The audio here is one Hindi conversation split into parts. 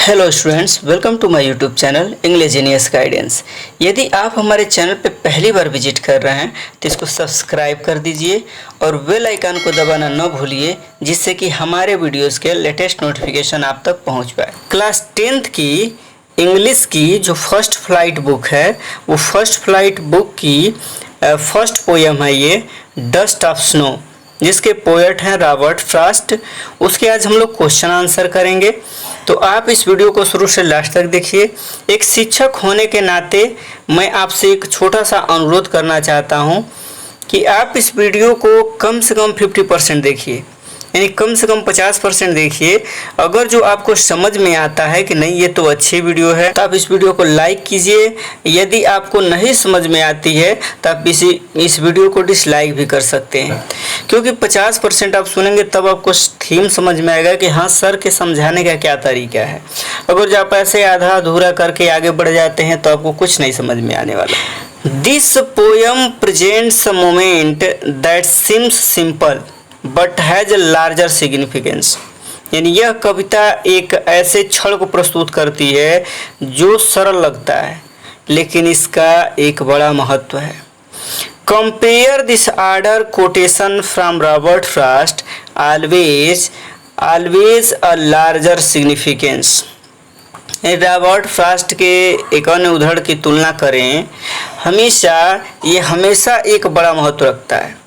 Hello students, welcome to my YouTube channel English genius guidance. यदि आप हमारे चैनल पे पहली बार विजिट कर रहे हैं तो इसको सब्सक्राइब कर दीजिए और बेल आइकन को दबाना न भूलिए, जिससे कि हमारे वीडियोस के लेटेस्ट नोटिफिकेशन आप तक पहुंच पाए। क्लास 10th की इंग्लिश की जो फर्स्ट फ्लाइट बुक है, वो फर्स्ट फ्लाइट बुक की फर्स्ट पोयम है ये डस्ट ऑफ स्नो, जिसके पोएट हैं रॉबर्ट फ्रॉस्ट। उसके आज हम लोग क्वेश्चन आंसर करेंगे, तो आप इस वीडियो को शुरू से लास्ट तक देखिए। एक शिक्षक होने के नाते मैं आपसे एक छोटा सा अनुरोध करना चाहता हूं कि आप इस वीडियो को कम से कम 50% देखिए, यानी कम से कम 50% देखिए। अगर जो आपको समझ में आता है कि नहीं ये तो अच्छी वीडियो है, तो आप इस वीडियो को लाइक कीजिए। यदि आपको नहीं समझ में आती है तो आप इस वीडियो को डिसलाइक भी कर सकते हैं, क्योंकि 50% आप सुनेंगे तब आपको थीम समझ में आएगा कि हाँ सर के समझाने का क्या तरीका है। अगर जो आप ऐसे आधा अधूरा करके आगे बढ़ जाते हैं तो आपको कुछ नहीं समझ में आने वाला। This poem presents a moment that seems simple but has a larger significance. यानी यह कविता एक ऐसे क्षण को प्रस्तुत करती है जो सरल लगता है लेकिन इसका एक बड़ा महत्व है। Compare this order quotation from Robert Frost always a larger significance. Robert Frost के एक अन्य उद्धरण की तुलना करें, ये हमेशा एक बड़ा महत्व रखता है।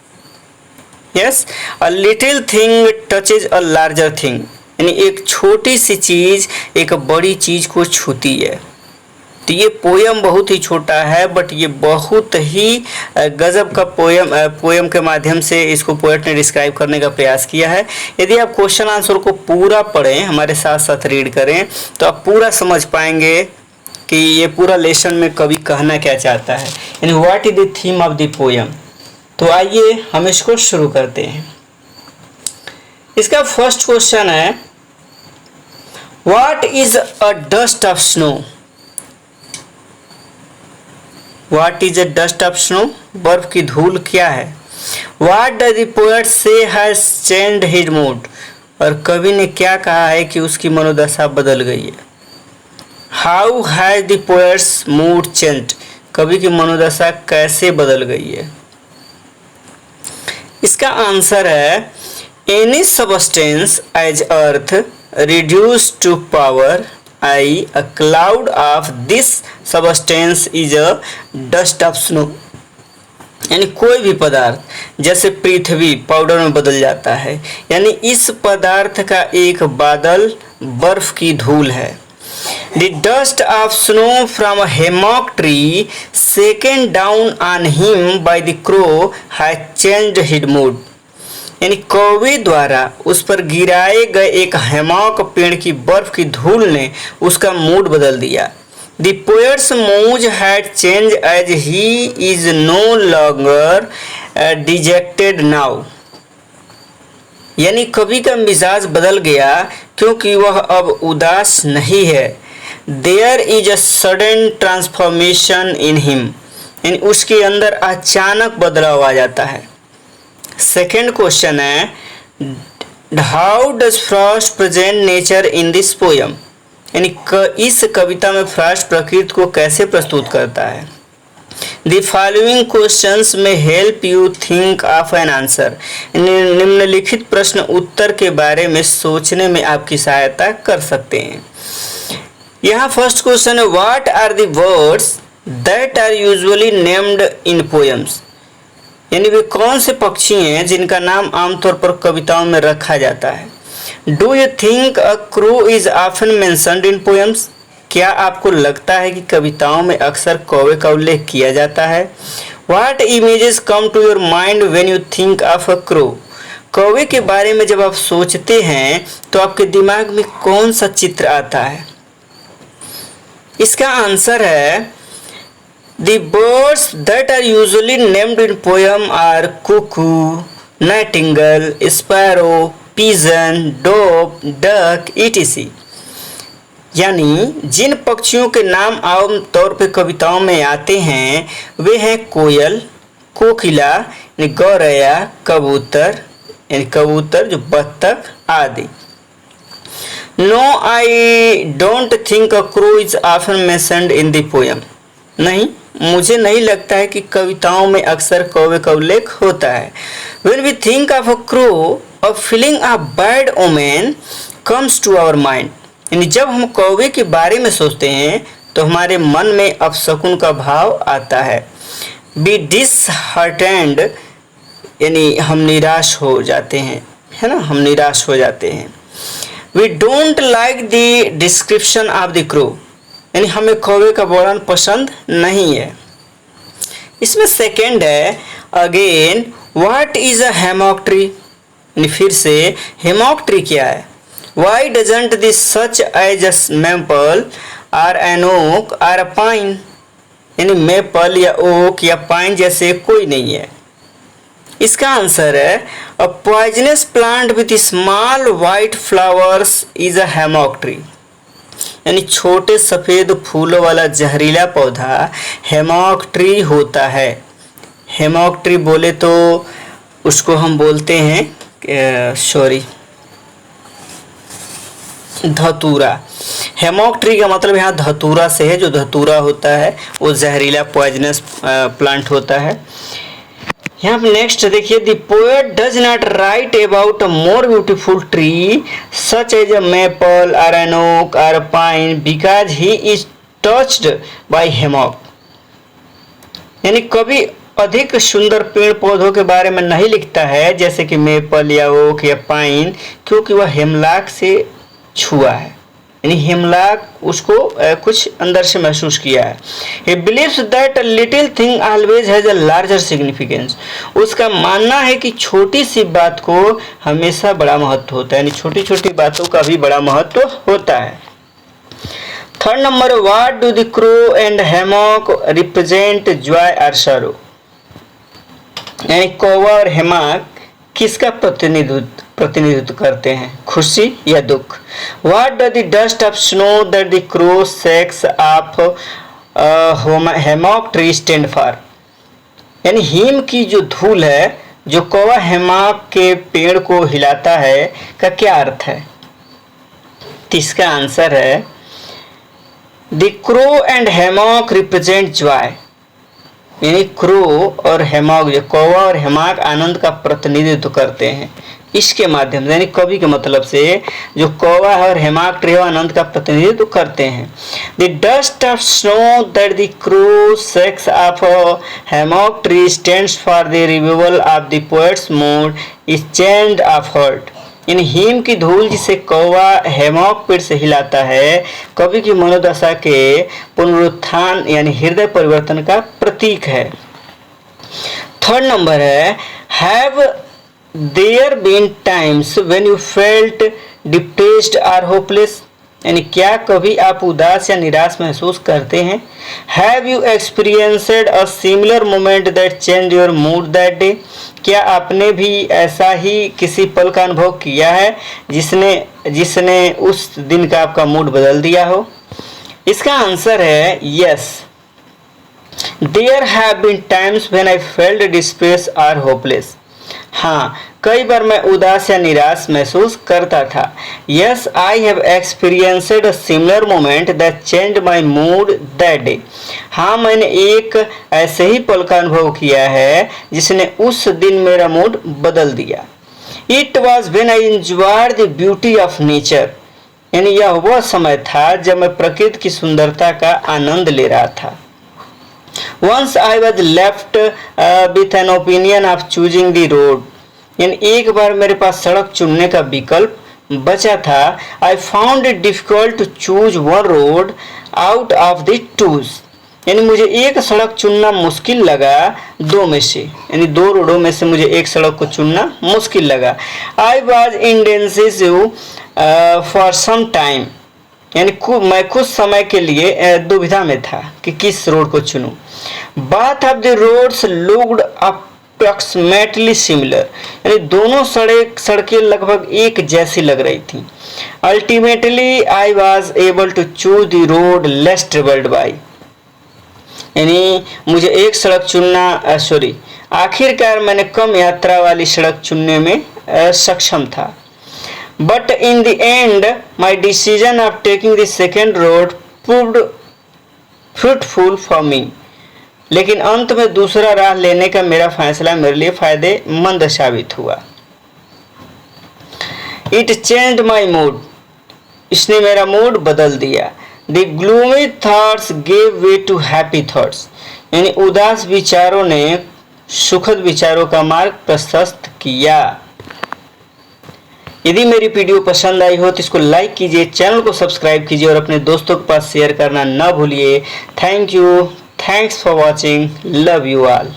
Yes, a little thing touches a larger thing, यानी एक छोटी सी चीज एक बड़ी चीज को छूती है। तो ये पोयम बहुत ही छोटा है बट ये बहुत ही गजब का पोयम के माध्यम से इसको पोएट ने डिस्क्राइब करने का प्रयास किया है। यदि आप क्वेश्चन आंसर को पूरा पढ़ें, हमारे साथ साथ रीड करें, तो आप पूरा समझ पाएंगे कि ये पूरा लेसन में कवि कहना क्या चाहता है, यानी what is the theme of the poem. तो आइए हम इसको शुरू करते हैं। इसका फर्स्ट क्वेश्चन है, what is a dust of snow. What is a dust of snow, बर्फ की धूल क्या है। व्हाट डज द पोएट से हैज चेंज्ड हिज मूड, और कवि ने क्या कहा है कि उसकी मनोदशा बदल गई है। How has the poet's mood changed, कवि की मनोदशा कैसे बदल गई है। इसका आंसर है, any substance as earth reduce to power I a cloud of this substance is a dust of snow. यानी कोई भी पदार्थ जैसे पृथ्वी पाउडर में बदल जाता है, यानी इस पदार्थ का एक बादल बर्फ की धूल है। The dust of snow from a hammock tree shaken down on him by the crow has changed his mood. यानी कवि द्वारा उस पर गिराए गए एक हैमॉक पेड़ की बर्फ की धूल ने उसका मूड बदल दिया। The poet's mood had changed as he is no longer dejected now. यानी कवि का मिजाज बदल गया क्योंकि वह अब उदास नहीं है। There is a sudden transformation in him, यानी उसके अंदर अचानक बदलाव आ जाता है। सेकेंड क्वेश्चन है, how does Frost present nature in this poem. यानी इस कविता में फ्रॉस्ट प्रकृति को कैसे प्रस्तुत करता है। The following questions may help you think of an answer. निम्नलिखित प्रश्न उत्तर के बारे में सोचने में आपकी सहायता कर सकते हैं। यहाँ फर्स्ट क्वेश्चन है, what are the words that are usually named in poems. यानी वे कौन से पक्षी हैं जिनका नाम आमतौर पर कविताओं में रखा जाता है। Do you think a crow is often mentioned in poems. क्या आपको लगता है कि कविताओं में अक्सर कौवे का उल्लेख किया जाता है। What images come to your mind when you think of a crow. कौवे के बारे में जब आप सोचते हैं तो आपके दिमाग में कौन सा चित्र आता है। इसका आंसर है, The birds that are usually named in poem are cuckoo, nightingale, sparrow, pigeon, dove, duck, etc. यानी जिन पक्षियों के नाम आम तौर पे कविताओं में आते हैं वे हैं कोयल, कोकिला यानी गौरैया, कबूतर यानी कबूतर जो बत्तख आदि। No I don't think a crow is often mentioned in the poem. नहीं, मुझे नहीं लगता है कि कविताओं में अक्सर कौवे का उल्लेख होता है। When we think of a crow, a feeling of bad omen comes to our mind। यानी जब हम कौवे के बारे में सोचते हैं तो हमारे मन में अपशकुन का भाव आता है। Be disheartened यानी हम निराश हो जाते हैं, है ना, हम निराश हो जाते हैं। We don't like the description of the crow यानी हमें कौवे का वर्णन पसंद नहीं है। इसमें सेकेंड है again, what is a hemlock tree, यानी फिर से हैमॉक ट्री क्या है। Why doesn't this such as a maple or an oak or a pine, यानी मेपल या ओक या पाइन जैसे कोई नहीं है। इसका आंसर है a poisonous plant with small white flowers is a hemlock tree, यानी छोटे सफेद फूलों वाला जहरीला पौधा हैमॉक ट्री होता है। हैमॉक ट्री बोले तो उसको हम बोलते हैं धतूरा। हैमॉक ट्री का मतलब यहाँ धतूरा से है, जो धतूरा होता है वो जहरीला पॉइजनस प्लांट होता है। यहाँ पे नेक्स्ट देखिए, the poet does not write about a more beautiful tree such as a maple or an oak or pine because he is touched by hemlock, यानी कभी अधिक सुंदर पेड़ पौधों के बारे में नहीं लिखता है जैसे कि मेपल या ओक या पाइन, क्योंकि वह हेमलाक से छुआ है, यानी हेमलाक उसको कुछ अंदर से महसूस किया है। He believes that a little thing always has a larger significance। उसका मानना है कि छोटी सी बात को हमेशा बड़ा महत्व होता है, यानी छोटी छोटी बातों का भी बड़ा महत्व होता है। Third number, what do the crow and hemlock represent, joy और सरो, यानी कौवा और हैमॉक किसका प्रतिनिधित्व करते हैं, खुशी या दुख। What does the dust of snow that the crow shakes off hammock tree stand for, यानी हिम की जो धूल है जो कौवा हैमॉक के पेड़ को हिलाता है का क्या अर्थ है। इसका आंसर है the crow and hemlock represent joy, यानी क्रो और हैमॉक, जो कौवा और हैमॉक आनंद का प्रतिनिधित्व करते हैं इसके माध्यम से, यानी कवि के मतलब से जो कौवा और हैमॉक ट्री आनंद का प्रतिनिधित्व करते हैं। The dust of snow that the crow shakes off hemlock tree stands for the revival of the poet's mood is change of heart, यानी हिम की धूल जिसे कौवा हैमॉक पेड़ से हिलाता है कवि की मनोदशा के पुनरुत्थान यानी हृदय परिवर्तन का प्रतीक है। थर्ड नंबर है, have there been times when you felt depressed और होपलेस, यानी क्या कभी आप उदास या निराश महसूस करते हैं। Have you experienced a similar moment that change your mood that day, क्या आपने भी ऐसा ही किसी पल का अनुभव किया है जिसने उस दिन का आपका मूड बदल दिया हो। इसका आंसर है yes, there have been times when I felt depressed और होपलेस, हाँ कई बार मैं उदास या निराश महसूस करता था। Yes I have experienced a similar moment that changed my mood that day, हाँ मैंने एक ऐसे ही पल का अनुभव किया है जिसने उस दिन मेरा मूड बदल दिया। It was when I enjoyed the beauty of nature, यानी यह वह समय था जब मैं प्रकृति की सुंदरता का आनंद ले रहा था। Once I was left with an opinion of choosing the road, यानी एक बार मेरे पास सड़क चुनने का विकल्प बचा था। I found it difficult to choose one road out of the two, यानी मुझे एक सड़क चुनना मुश्किल लगा दो में से, यानी दो रोडों में से मुझे एक सड़क को चुनना मुश्किल लगा। I was indecisive for some time, यानी मैं कुछ समय के लिए दुविधा में था कि किस रोड को चुनूं। Both of the roads looked approximately similar, यानी दोनों सड़कें लगभग एक जैसी लग रही थी। Ultimately I was able to choose the road less traveled by, यानी मुझे एक सड़क चुनना आखिरकार मैंने कम यात्रा वाली सड़क चुनने में सक्षम था। But in the and my decision of taking the second road proved fruitful for me. लेकिन अंत में दूसरा राह लेने का मेरा फैसला मेरे लिए फायदेमंद साबित हुआ। इट चेंज्ड माई मूड, इसने मेरा मूड बदल दिया। The gloomy thoughts gave way to happy thoughts, यानी उदास विचारों ने सुखद विचारों का मार्ग प्रशस्त किया। यदि मेरी वीडियो पसंद आई हो तो इसको लाइक कीजिए, चैनल को सब्सक्राइब कीजिए और अपने दोस्तों के पास शेयर करना न भूलिए। Thank you, thanks for watching, love you all.